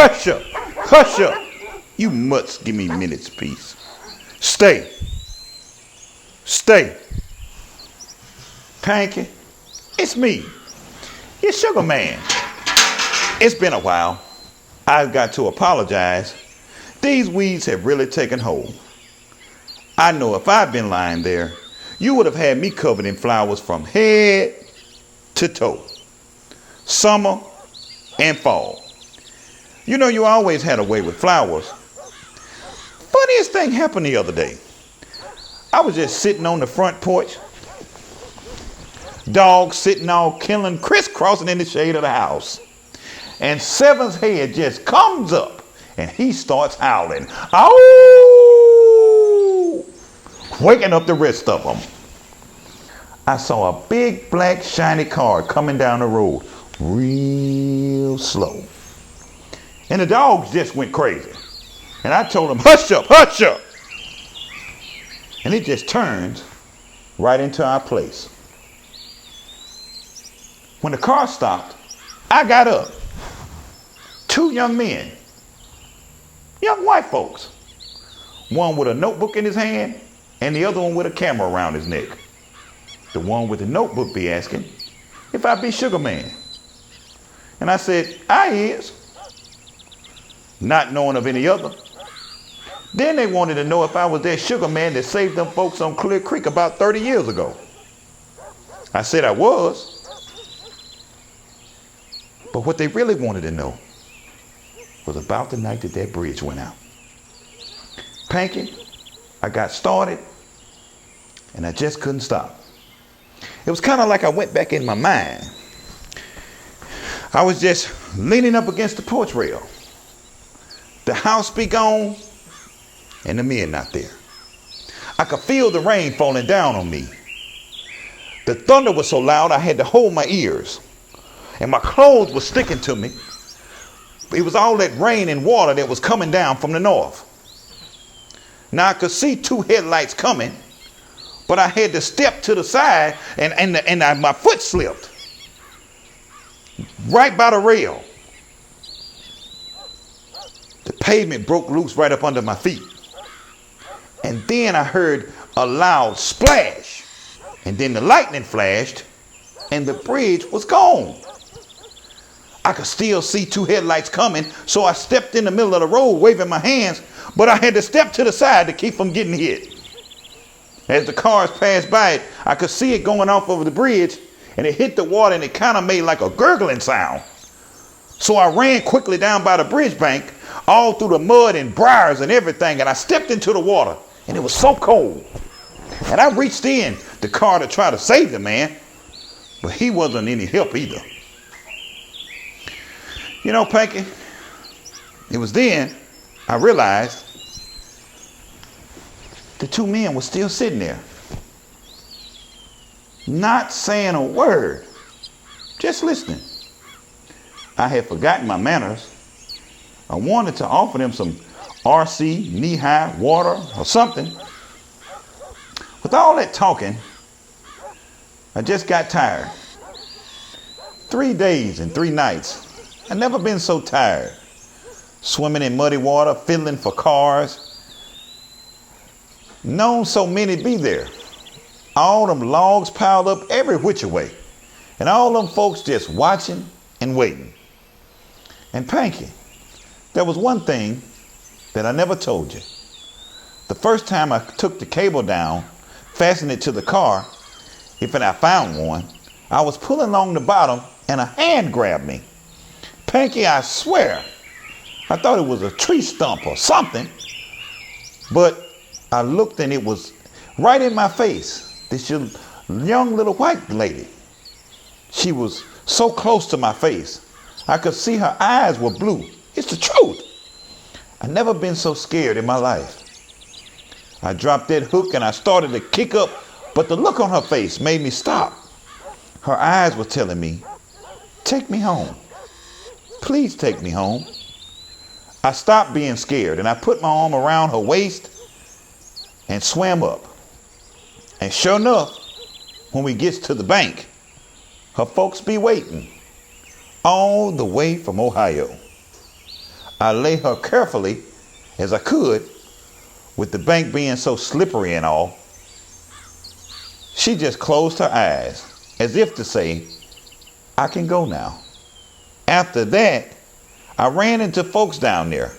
Hush up. Hush up. You mutts, give me minutes, peace. Stay. Stay. Panky, it's me. It's Sugarman. It's been a while. I've got to apologize. These weeds have really taken hold. I know if I'd been lying there, you would have had me covered in flowers from head to toe. Summer and fall. You know, you always had a way with flowers. Funniest thing happened the other day. I was just sitting on the front porch. Dog sitting all killing, crisscrossing in the shade of the house. And Seven's head just comes up and he starts howling. Ow! Waking up the rest of them. I saw a big black shiny car coming down the road real slow. And the dogs just went crazy. And I told them, hush up, hush up. And it just turned right into our place. When the car stopped, I got up. Two young men, young white folks. One with a notebook in his hand and the other one with a camera around his neck. The one with the notebook be asking if I be Sugarman. And I said, I is. Not knowing of any other. Then they wanted to know if I was that Sugarman that saved them folks on Clear Creek about 30 years ago. I said I was. But what they really wanted to know was about the night that that bridge went out. Panky, I got started and I just couldn't stop. It was kind of like I went back in my mind. I was just leaning up against the porch rail. The house be gone and the men not there. I could feel the rain falling down on me. The thunder was so loud I had to hold my ears. And my clothes were sticking to me. It was all that rain and water that was coming down from the north. Now I could see two headlights coming, but I had to step to the side and my foot slipped. Right by the rail. The pavement broke loose right up under my feet. And then I heard a loud splash. And then the lightning flashed and the bridge was gone. I could still see two headlights coming, so I stepped in the middle of the road waving my hands, but I had to step to the side to keep from getting hit. As the cars passed by it, I could see it going off over the bridge, and it hit the water and it kind of made like a gurgling sound. So I ran quickly down by the bridge bank, all through the mud and briars and everything, and I stepped into the water, and it was so cold. And I reached in the car to try to save the man, but he wasn't any help either. You know, Panky, it was then I realized the two men were still sitting there, not saying a word, just listening. I had forgotten my manners. I wanted to offer them some RC, knee-high, water, or something. With all that talking, I just got tired. 3 days and 3 nights. I've never been so tired. Swimming in muddy water, fiddling for cars. Known so many be there. All them logs piled up every which way. And all them folks just watching and waiting. And Panky, there was one thing that I never told you. The first time I took the cable down, fastened it to the car, if I found one, I was pulling along the bottom and a hand grabbed me. Panky, I swear, I thought it was a tree stump or something, but I looked and it was right in my face. This young little white lady. She was so close to my face. I could see her eyes were blue. It's the truth. I've never been so scared in my life. I dropped that hook and I started to kick up, but the look on her face made me stop. Her eyes were telling me, take me home. Please take me home. I stopped being scared and I put my arm around her waist and swam up. And sure enough, when we gets to the bank, her folks be waiting all the way from Ohio. I lay her carefully as I could, with the bank being so slippery and all. She just closed her eyes as if to say, I can go now. After that, I ran into folks down there.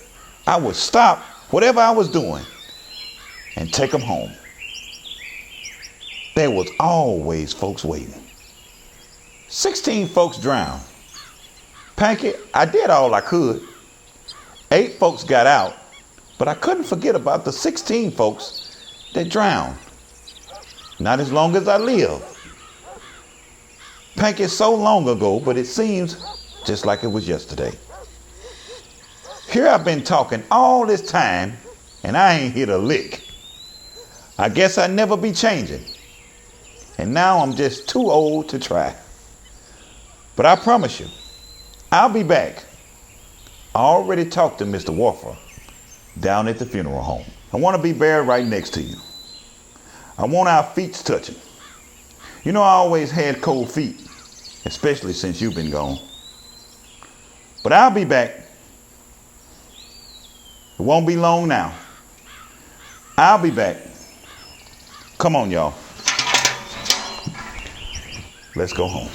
I would stop whatever I was doing and take them home. There was always folks waiting. 16 folks drowned. Panky, I did all I could. 8 folks got out, but I couldn't forget about the 16 folks that drowned. Not as long as I live. Panky, so long ago, but it seems just like it was yesterday. Here I've been talking all this time, and I ain't hit a lick. I guess I'll never be changing. And now I'm just too old to try. But I promise you, I'll be back. I already talked to Mr. Warfer down at the funeral home. I want to be buried right next to you. I want our feet touching. You know, I always had cold feet, especially since you've been gone. But I'll be back. It won't be long now. I'll be back. Come on, y'all. Let's go home.